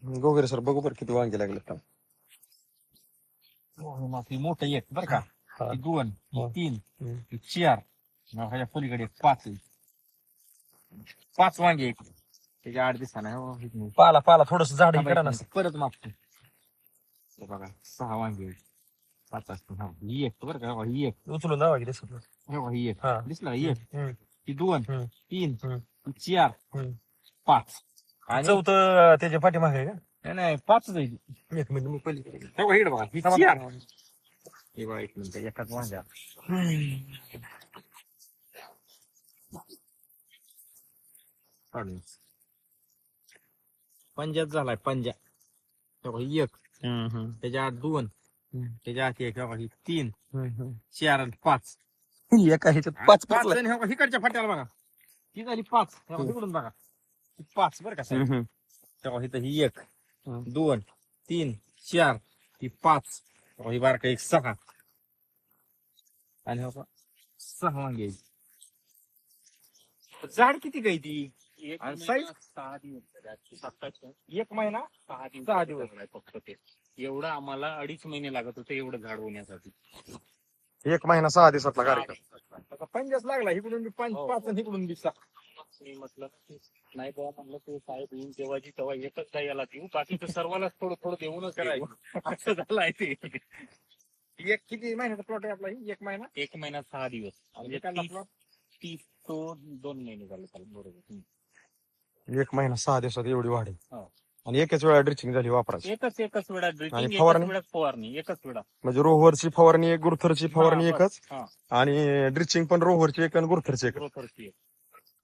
गोगरे sir बघू बरं किती वांगे लागले तर. मोठं एक बरं का, हा. ही दोन, ही हा. तीन, हम्म. ही चार, ह्याच्या पलीकडे एक पाच आहे. 5 वांगे आहेत. त्याच्या 8 दिवसानं पाला पाला थोडस झाड इकडे ना. परत मागतो. हे बघा 6 वांगे आहेत. 5 असतो. हा ही एक बरं का, ही एक, उचलून जावा की दिसत नाही. हे बघा ही एक हा. दिसला, ही एक, हम्म. ही दोन, हम्म. 3, हम्म. ही 4, हम्म. 5 आणि चौथं त्याच्या पाठीमागे आहे नाही 5 आहे. का? एक मिनिट मी पहिली. हे बघा इकडे बघा, ही 4. हे बघा एक मिनिट, एकाच वांग्या काढून पंजाब झालाय पंजा. हे बघा ही एक, त्याच्या आत 2, त्याच्या आत एक, हे बघा ही 3, 4 आणि 5. एका ह्याच्यात पाच पाच पाच जण इकडच्या फाट्याला बघा, ही झाली 5. इकडून बघा 5 बरं का साहेब. तेव्हा इथं ही 1, 2, 3, 4, ही 5, ही बारका एक 6 आणि 6 वांगे आहेत. झाड किती काय ती आणि साईज 6 दिवस 1 महिना 6 दिवस फक्त ते एवढं आम्हाला 2.5 महिने लागत होते एवढं झाड होण्यासाठी. 1 महिना 6 दिवसातला कार्यक्रम. आता पंजाच लागला, इकडून बी 5 आणि इकडून बी 6. मी म्हटलं नाही बाबा, म्हणलं ते साहेब येऊन जेव्हाची तेव्हा एकच काय याला देऊ, बाकीचं सर्वांनाच थोडं थोडं देऊनच करायचं असं झालंय ते. एक किती महिन्याचा प्लॉट आहे आपला? 1 महिना 1 महिना 6 दिवस म्हणजे एकाला plot? 30 तो 2 महिने झाले त्याला बरोबर. 1 महिना 6 दिवसात एवढी वाढ आहे. हो. आणि एकच वेळा ड्रिचिंग झाली वापरायची. एकच वेळा ड्रिचिंग, एकच फवारणी? वेळा फवारणी, एकच वेळा. म्हणजे रोव्हरची फवारणी एक, गुरुथरची फवारणी हा, बस. एकच, हा, आणि ड्रिचिंग पण रोव्हरची एक आणि गुरुथरची एक. ग्रोथरची एक.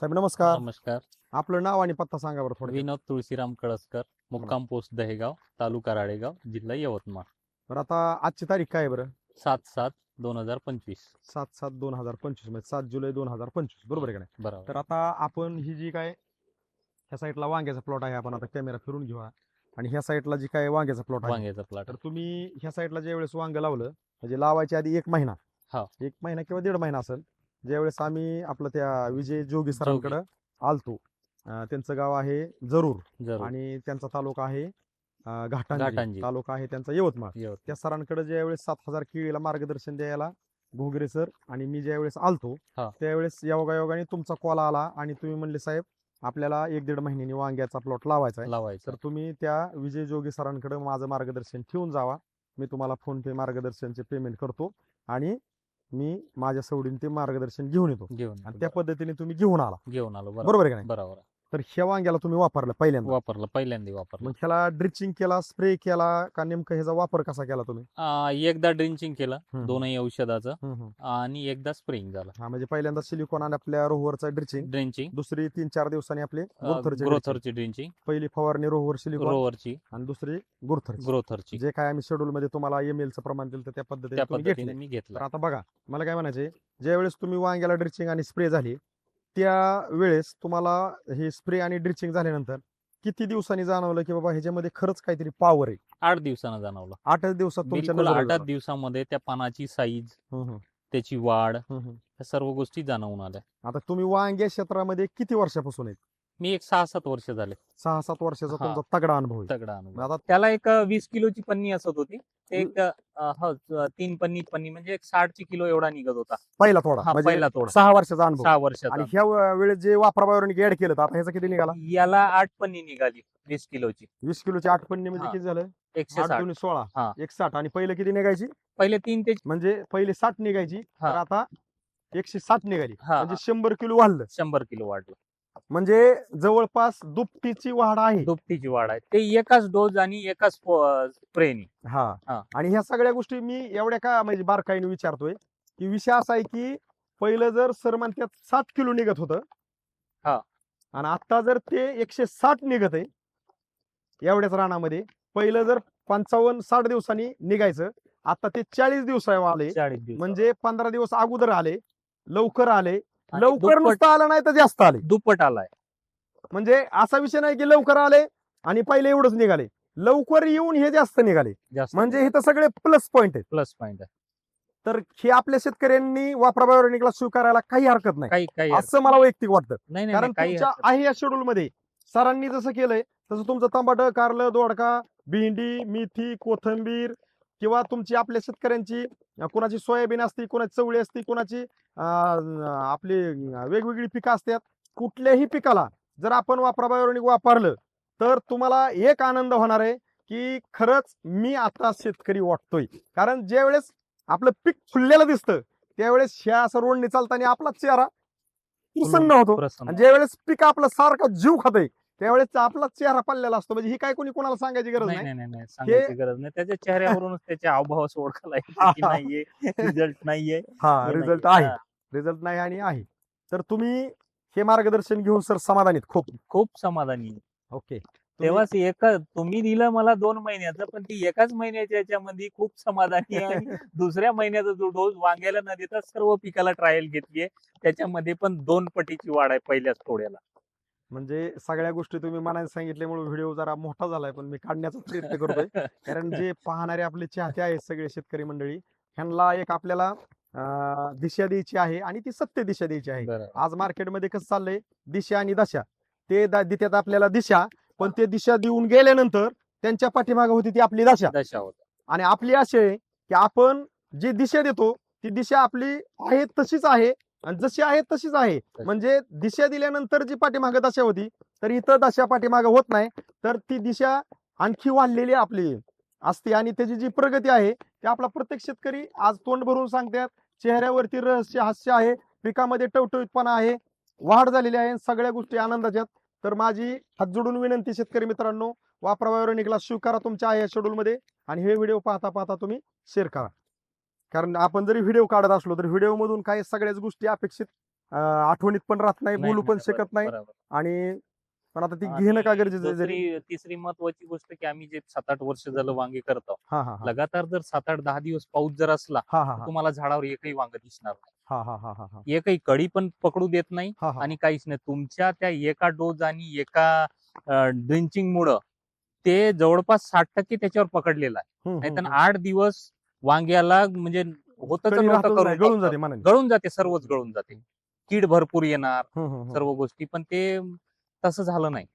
साहेब नमस्कार. नमस्कार. आपलं नाव आणि पत्ता सांगा बरं थोडं. विनोद तुळशीराम कळसकर, मुक्काम पोस्ट दहेगाव, तालुका राळेगाव, जिल्हा यवतमाळ. बरं आता आजची तारीख काय आहे बरं? 7/7/2025. 7/7/2025 म्हणजे 7 जुलै 2025 बरोबर आहे का नाही? बरोबर. तर आता आपण ही जी काय ह्या साईडला वांग्याचा प्लॉट आहे, आपण आता कॅमेरा फिरून घेऊया. आणि ह्या साईडला जी काय वांग्याचा प्लॉट आहे, वांग्याचा प्लॉट. तर तुम्ही ह्या साईडला ज्या वेळेस वांग लावलं म्हणजे लावायच्या आधी 1 महिना, हा. 1 महिना किंवा 1.5 महिना असेल, ज्यावेळेस आम्ही आपलं त्या विजय जोगी सरांकडे आलतो. त्यांचं गाव आहे जरूर आणि त्यांचा तालुका आहे घाटांजी, तालुका आहे त्यांचा यवतमाळ. त्या सरांकडे ज्यावेळेस 7,000 केळीला मार्गदर्शन द्यायला घोगरे सर आणि मी ज्यावेळेस आलतो, त्यावेळेस योगायोगाने तुमचा कॉल आला आणि तुम्ही म्हणले साहेब आपल्याला 1-1.5 महिन्यानी वांग्याचा प्लॉट लावायचा आहे, तर तुम्ही त्या विजय जोगी सरांकडे माझं मार्गदर्शन ठेवून जावा. मी तुम्हाला फोन पे मार्गदर्शनचे पेमेंट करतो आणि मी माझ्या सवडीने ते मार्गदर्शन घेऊन येतो. आणि त्या पद्धतीने तुम्ही घेऊन आलो बरोबर आहे का नाही? बरोबर. तर ह्या वांग्याला तुम्ही वापरलं पहिल्यांदा वापरलं. मग ह्याला ड्रिचिंग केला, स्प्रे केला का, नेमकं ह्याचा वापर कसा केला तुम्ही? एकदा ड्रिंचिंग केलं दोनही औषधाचं आणि एकदा स्प्रेइंग झालं. हा म्हणजे पहिल्यांदा सिलिकॉन आणि आपल्या रोव्हरचा ड्रिचिंग, दुसरी 3-4 दिवसांनी आपले ग्रोथरची ड्रिंचिंग, पहिली फवारणी रोव्हर सिलिकॉन रोवरची आणि दुसरी ग्रोथरची. जे काय आम्ही शेड्यूल मध्ये तुम्हाला ML चं प्रमाण दिलं त्या पद्धतीने मी घेतलं. तर आता बघा, मला काय म्हणायचे, ज्यावेळेस तुम्ही वांग्याला ड्रिचिंग आणि स्प्रे झाली त्या वेळेस तुम्हाला हे स्प्रे आणि ड्रिचिंग झाल्यानंतर किती दिवसांनी जाणवलं की बाबा ह्याच्यामध्ये खरंच काहीतरी पॉवर आहे? 8 दिवसानं जाणवलं. 8 दिवसात तुमच्या बिलकुल नजरेत 8 दिवसामध्ये त्या पानाची साईज, त्याची वाढ, या सर्व गोष्टी जाणवून आल्या. आता तुम्ही वांग्या क्षेत्रामध्ये किती वर्षापासून आहेत? मी एक 6-7 वर्ष झाले. 6-7 वर्षाचा हा. तुमचा तगडा अनुभव आहे. तगडा अनुभव. आता त्याला एक 20 किलोची पन्नी असत होती. एक 3 पन्नी म्हणजे एक 60 किलो एवढा निघत होता. पहिला तोडा हा, म्हणजे पहिला तोडा. 6 वर्षाचा अनुभव. 6 वर्षाचा. आणि ह्या वेळेस जे वापराबाहेर ऍड केलं तर आता ह्याचा किती निघाला? याला 8 पन्नी निघाली 20 किलोची. 20 किलोची 8 पन्नी म्हणजे हा. किती झालं? 160. 8 × 16 हा. 160. आणि पहिले किती निघायची? पहिले 3 ते म्हणजे पहिले 60 निघायची, हा. तर आता 160 निघाली. हा. म्हणजे 100 किलो वाढलं. 100 किलो वाढलं. म्हणजे जवळपास दुपटीची वाढ आहे. दुपटीची वाढ आहे. ते एकाच डोस आणि एकाच स्प्रेनी. हा. आणि ह्या सगळ्या गोष्टी मी एवढ्या का म्हणजे बारकाईने विचारतोय की विषय असा आहे की पहिलं जर सर म्हणतात 7 किलो निघत होतं, हा. आणि आता जर ते 160 निघत आहे एवढ्याच रानामध्ये, पहिलं जर 55-60 दिवसांनी निघायचं, आता ते 40 दिवस आले. 40 दिवस म्हणजे 15 दिवस अगोदर आले, लवकर आले. आणि लवकर दुप्पट- नुसतं आलं नाही तर जास्त आले. दुप्पट आलाय. म्हणजे असा विषय नाही की लवकर आले आणि पहिले एवढंच निघाले, लवकर येऊन हे जास्त निघाले. जास्त म्हणजे हे तर सगळे प्लस पॉइंट आहेत. प्लस पॉइंट आहे. तर हे आपल्या शेतकऱ्यांनी वापराबाहेर स्वीकारायला काही हरकत नाही काही असं मला वैयक्तिक वाटतं. नाही कारण काही तुमच्या आहे या शेड्यूल मध्ये सरांनी जसं केलंय तसं तुमचं टमाटर, कारलं, दोडका, भेंडी, मेथी, कोथिंबीर किंवा तुमची आपल्या शेतकऱ्यांची कोणाची सोयाबीन असते, कोणाची चवळी असते, कोणाची आपली वेगवेगळी पिकं असतात. कुठल्याही पिकाला जर आपण वापराबायोनिक वापरलं तर तुम्हाला एक आनंद होणार आहे की खरंच मी आता शेतकरी वाटतोय. कारण ज्या वेळेस आपलं पीक फुललेलं दिसतं त्यावेळेस ह्या असं रोडने चालताना आपला चेहरा प्रसन्न होतो. प्रसन्न. आणि ज्या वेळेस पीक आपलं सारखं जीव खातंय त्यावेळेस आपला चेहरा पडलेला असतो. म्हणजे ही काय कोणी कोणाला सांगायची गरज नाही नाही. नाही नाही सांगायची गरज नाही. त्याच्या चेहऱ्यावरूनच त्याच्या हावभावास ओळखायला येतं की नाहीये रिझल्ट नाहीये. हा हे रिझल्ट नाहीये. आहे, हा, रिझल्ट नाही आणि आहे. तर तुम्ही हे मार्गदर्शन घेऊन सर समाधानीत खूप. खूप समाधानी आहे. ओके. तेव्हाच तुम्ही दिलं मला 2 महिन्याचं, पण ती एकाच महिन्याच्या याच्यामध्ये खूप समाधानी आहे. आणि दुसऱ्या महिन्याचा जो डोस वांग्याला न देता सर्व पिकाला ट्रायल घेतलीये, त्याच्यामध्ये पण 2 पटीची वाढ आहे पहिल्याच तोड्याला. म्हणजे सगळ्या गोष्टी तुम्ही मनाने सांगितल्यामुळे व्हिडिओ जरा मोठा झालाय पण मी काढण्याचा प्रयत्न करतोय. कारण जे पाहणारे आपले चाहते आहेत सगळे शेतकरी मंडळी ह्यांना एक आपल्याला दिशा द्यायची आहे आणि ती सत्य दिशा द्यायची आहे. बरोबर. आज मार्केटमध्ये कसं चाललंय दिशा आणि दशा ते देतात आपल्याला दिशा, पण ते दिशा देऊन गेल्यानंतर त्यांच्या पाठीमागे होती ती आपली दशा. दशा होता. आणि आपली अशी आहे की आपण जी दिशा देतो ती दिशा आपली आहे तशीच आहे आणि जशी आहे तशीच आहे. म्हणजे दिशा दिल्यानंतर जी पाठीमागे दशा होती तर इथं दशा पाठीमागे होत नाही, तर ती दिशा आणखी वाढलेली आपली असते आणि त्याची जी प्रगती आहे ते आपला प्रत्येक शेतकरी आज तोंड भरून सांगतात. चेहऱ्यावरती रहस्य हास्य आहे, पिकामध्ये टवटवीतपणा आहे, वाढ झालेली आहे, सगळ्या गोष्टी आनंदाच्या. तर माझी हात जोडून विनंती शेतकरी मित्रांनो, वापरा बायोनिकला स्वीकारा तुमच्या आहे शेड्यूल मध्ये आणि हे व्हिडिओ पाहता पाहता तुम्ही शेअर करा. कारण आपण जरी व्हिडिओ काढत असलो तर व्हिडिओ मधून काही सगळ्याच गोष्टी अपेक्षित आठवणीत पण राहत नाही, बोलू पण शकत नाही. बरोबर. आणि पण आता ती घेणं का गरजेचं आहे जरी. तिसरी महत्वाची गोष्ट की आम्ही जे 7-8 वर्ष झालं वांगे करतो, हा हा हा लगातार जर 7-8-10 दिवस पाऊस जर असला हा हा तर हा तुम्हाला झाडावर एकही वांग दिसणार नाही. हा हा हा हा एकही कळी पण पकडू देत नाही हा हा आणि काहीच नाही. तुमच्या त्या एका डोज आणि एका ड्रिंचिंग मुळे ते जवळपास 60% त्याच्यावर पकडलेलं आहे. नाहीतर 8 दिवस वांग्याला म्हणजे होतच कळी नव्हतं राहतच नाही, करून गळून जाते मनाने. गळून जाते, सर्वच गळून जाते. कीड भरपूर येणार सर्व सर्व गोष्टी, पण ते तसं झालं नाही.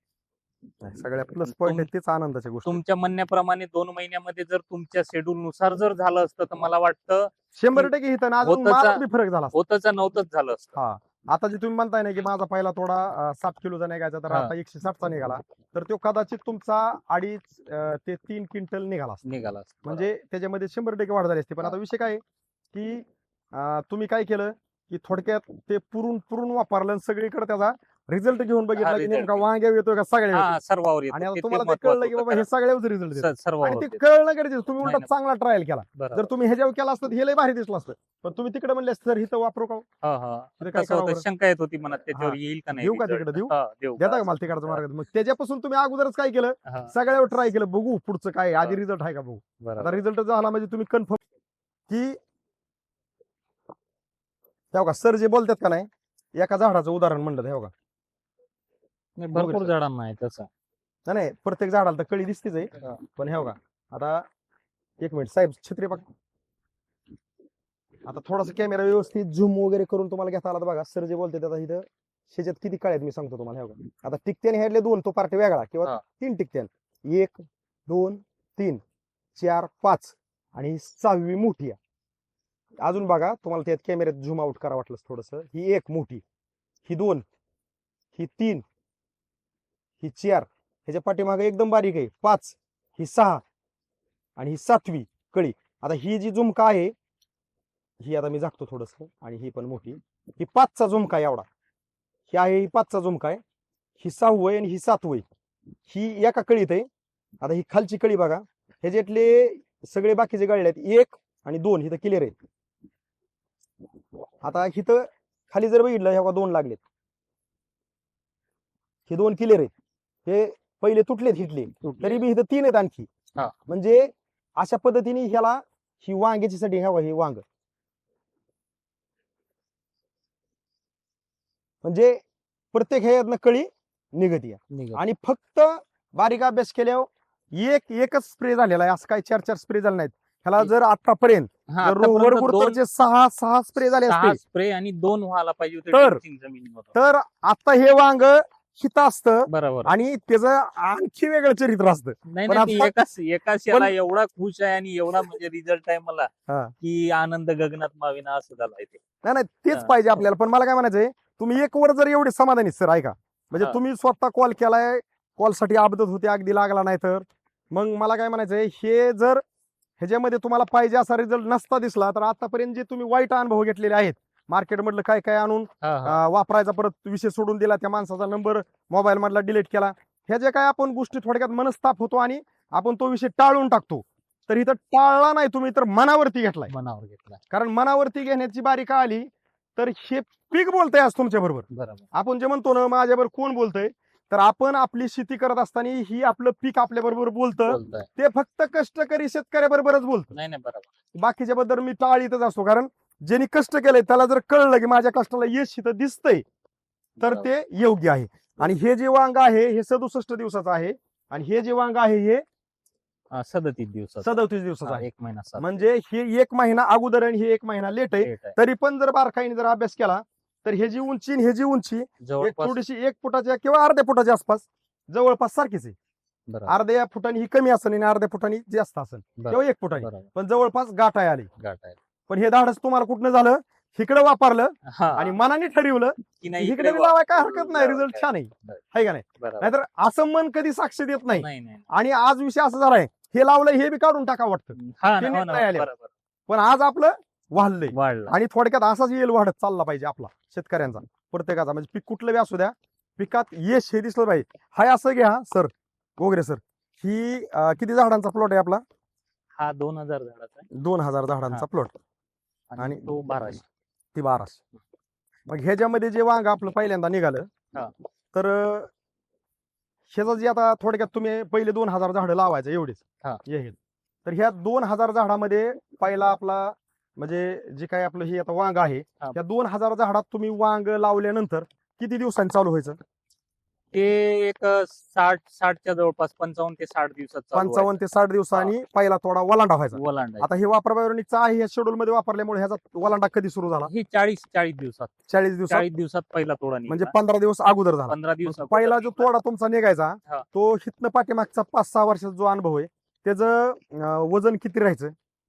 सगळ्या प्लस पॉईंट आहेत तेच आनंदाच्या गोष्टी. तुमच्या म्हणण्याप्रमाणे 2 महिन्यामध्ये जर तुमच्या शेड्यूल नुसार जर झालं असतं तर मला वाटतं 100% इथं अजून होतच- मालात बी फरक झाला. होतच नव्हतंच झालं असतं. हा आता जे तुम्ही म्हणताय ना की माझा पहिला थोडा 7 किलोचा निघायचा तर हा. आता 160चा निघाला, तर तो कदाचित तुमचा 2.5 ते 3 क्विंटल निघाला असता. निघाला असतं. म्हणजे त्याच्यामध्ये 100% वाढ झाली असते. पण आता विषय काय आहे की तुम्ही काय केलं की थोडक्यात ते पुरून वापरलं आणि सगळीकडे त्याचा रिझल्ट घेऊन बघितला की result नेमका वांग्या येतोय का सगळ्या हा, सर्वावर येतं. आणि आता ते तुम्हाला ते महत्वाचं कळलं की होतं. बाबा हे सगळ्याच रिझल्ट देतात. सर्वावर आणि ते येतं. कळणं गरजेचं. तुम्ही उलटा नाही, चांगला ट्रायल केला. बरोबर. जर तुम्ही ह्याच्यावर केला असतं तर हे लय भारी दिसलं असतं. पण तुम्ही तिकडे म्हणले सर इथं वापरू का? हा, हा. तिथे काय कसं होतं, करावं? शंका येत होती मनात त्याच्यावर हा. येईल का नाही देऊ का result? तिकडे देऊ? हा, देऊ देता का का? मला तिकडचं मार्ग? मग त्याच्यापासून तुम्ही अगोदरच काय केलं, हा, सगळ्यावर ट्राय केलं, बघू पुढचं काय आधी हा. रिझल्ट आहे का बघू. बरोबर. आता रिझल्ट झाला म्हणजे तुम्ही कन्फर्म की तेव्हा का सर जे बोलतात का नाही, एका झाडाचं उदाहरण म्हणलं तेव्हा का नाही, भरपूर बरोबर. झाडांना आहे तसं. नाही प्रत्येक झाडाला तर कळी दिसतीच आहे. पण हे बघा आता 1 मिनिट साहेब छत्री बघा. आता थोडासा कॅमेरा व्यवस्थित झूम वगैरे करून तुम्हाला घेता आला तर बघा सर जे बोलते आता इथं शेजात किती कळे आहेत मी सांगतो तुम्हाला. हे बघा आता टिकत्याने ह्यातले 2 तो पार्ट वेगळा किंवा हा. 3 टिकत्यान, 1 2 3 4 5 आणि ही 6वी मोठी आहे. अजून बघा तुम्हाला त्यात कॅमेऱ्यात झूम आउट करा वाटलं थोडस. ही 1 मोठी, ही 2, ही 3, ही 4, ह्याच्या पाठीमागे एकदम बारीक आहे 5, ही 6 आणि ही 7वी कळी. आता ही जी झुमका आहे ही आता मी झाकतो थोडस आणि ही पण मोठी, ही 5चा झुमका आहे एवढा. ही आहे ही 5चा झुमका आहे, ही 6वी आणि ही 7वी ही एका कळीत आहे. आता ही खालची कळी बघा, ह्याच्यातले सगळे बाकीचे गळले आहेत 1 आणि 2 इथं क्लिअर आहेत. आता इथं खाली जर बघितलं ह्या 2 लागलेत, हे 2 क्लिअर आहेत. हे पहिले तुटलेत हिटले तरी बी इथं 3 आहेत आणखी. हा. म्हणजे अशा पद्धतीने ह्याला ही वांग्याची साठी ह्या ही वांग म्हणजे प्रत्येक ह्यातनं कळी निघती निघत. आणि फक्त बारीक अभ्यास केल्यावर एकच स्प्रे झालेला आहे, असं काही 4 स्प्रे झाले नाहीत. ह्याला जर आतापर्यंत हा, जर आतापर्यंत वर गुरुत्वाचे 6 स्प्रे झाले 6 असते स्प्रे आणि 2 व्हायला पाहिजे होते तर- ड्रिंचिंग जमिनीमध्ये. तर आता हे वांग हित असतं बरोबर. आणि त्याचं आणखी वेगळं चरित्र असतं. नाही पण नाही, मी आता- एकाच याला एवढा खुश आहे आणि एवढा म्हणजे रिझल्ट आहे मला हा. की आनंद गगनात मावेना असं झालाय ते. नाही नाही तेच हा. पाहिजे आपल्याला. पण मला काय म्हणायचंय, तुम्ही एक वर जर एवढे समाधानी सर ऐका, म्हणजे हा. तुम्ही स्वतः कॉल केलाय, कॉलसाठी अपडेट होते, अगदी लागला नाही तर मग मला काय म्हणायचंय, हे जर ह्याच्यामध्ये तुम्हाला पाहिजे असा रिझल्ट नसता दिसला तर आतापर्यंत जे तुम्ही वाईट अनुभव घेतलेले आहेत, मार्केटमधलं काय काय आणून हा, हा. वापरायचा, परत विषय सोडून दिला, त्या माणसाचा नंबर मोबाईल मधला डिलीट केला, ह्या ज्या काय आपण गोष्टी थोडक्यात मनस्ताप होतो आणि आपण तो विषय टाळून टाकतो. तर इथं टाळला नाही तुम्ही, तर मनावरती घेतलाय. मनावर घेतला. कारण मनावरती घेण्याची बारी का आली तर हे पीक बोलतंय आज तुमच्या बरोबर. बरोबर. आपण जे म्हणतो ना माझ्याबरोबर कोण बोलतंय, तर आपण आपली शेती करत असताना ही आपलं पीक आपल्या बरोबर बोलतं. बोलतोय. ते फक्त कष्टकरी शेतकऱ्याबरोबरच बोलतं. नाही नाही, बरोबर. बाकीच्या बद्दल मी टाळीतच असतो, कारण ज्यांनी कष्ट केलंय त्याला जर कळलं की माझ्या कष्टाला यश इथं दिसतंय तर बरोबर. ते योग्य आहे. आणि हे जे वांग आहे हे 67 दिवसाचं आहे आणि हे जे वांग आहे हे 37 दिवसाचा. 37 दिवसाचं आहे. 1 महिना 7 म्हणजे हे 1 महिना अगोदर आणि हे 1 महिना लेट आहे. डेट आहे. तरी पण जर बारकाईने जर अभ्यास केला तर हे जी उंची आणि हे जी उंची एक जवळपास. थोडीशी 1 फुटाच्या किंवा अर्ध्या फुटाच्या आसपास जवळपास सारखीच आहे. बरोबर. अर्ध्या फुटाने ही कमी असेल आणि अर्ध्या फुटाने जास्त असेल किंवा 1 फुटाने, बरोबर. पण जवळपास गाठाय आली. गाठ आहे. पण हे धाडस तुम्हाला कुठनं झालं, इकडे वापरलं हा. आणि मनाने ठरवलं की नाही इकडे इकडे लावाय काय हरकत नाही, लावाय रिझल्ट काय. छान आहे. बरं. आहे का नाही? बरोबर. नाहीतर असं मन कधी साक्ष देत नाही. नाही नाही. आणि आज विषय असा झालाय, हे लावलंय हे बी काढून टाका वाटतं, हा ते ना, हो नीट ना, नाही आले. बरोबर. पण आज आपलं वाढलंय. वाढला. आणि थोडक्यात असाच येईल वाढत चालला पाहिजे आपला शेतकऱ्यांचा, प्रत्येकाचा. म्हणजे पीक कुठलं बी असू द्या, पिकात यश हे दिसलं पाहिजे. हाय असं घ्या सर, गोगरे सर, ही किती झाडांचा प्लॉट आहे आपला? हा 2000 झाडाचा आहे 2000 झाडांचा हा. प्लॉट आणि आणि तो 1200. ती 1200. मग ह्याच्यामध्ये जे वांग आपलं पहिल्यांदा निघालं हा. तर ह्याचं जे आता थोडक्यात तुम्ही पहिले 2000 झाडं लावायचं एवढेच हा. हे. तर ह्या 2000 झाडामध्ये पहिला आपला म्हणजे जे काही आपलं हे आता वांग आहे, हा. त्या 2000 झाडात तुम्ही वांग लावल्यानंतर किती दिवसांनी चालू व्हायचं? ते एक 60च्या जवळपास 55 ते 60 दिवसात चालू 55 ते 60 दिवसांनी पहिला थोडा वलांडा व्हायचा. व्हायचं. ओलांडायचं. आता हे वापराबायोनिकचा आहे ह्या शेड्यूल मध्ये वापरल्यामुळे ह्याचा वलांडा कधी सुरू झाला? हे 40 दिवसात 40 दिवसात, 40 दिवसात पहिला तोडा म्हणजे निघाला. 15 दिवस अगोदर झाला. 15 दिवसात पहिला जो तोडा तुमचा निघायचा हा. तो हितनं पाठीमागचा 5-6 वर्षाचा जो अनुभव आहे त्याचं वजन किती राहायचं?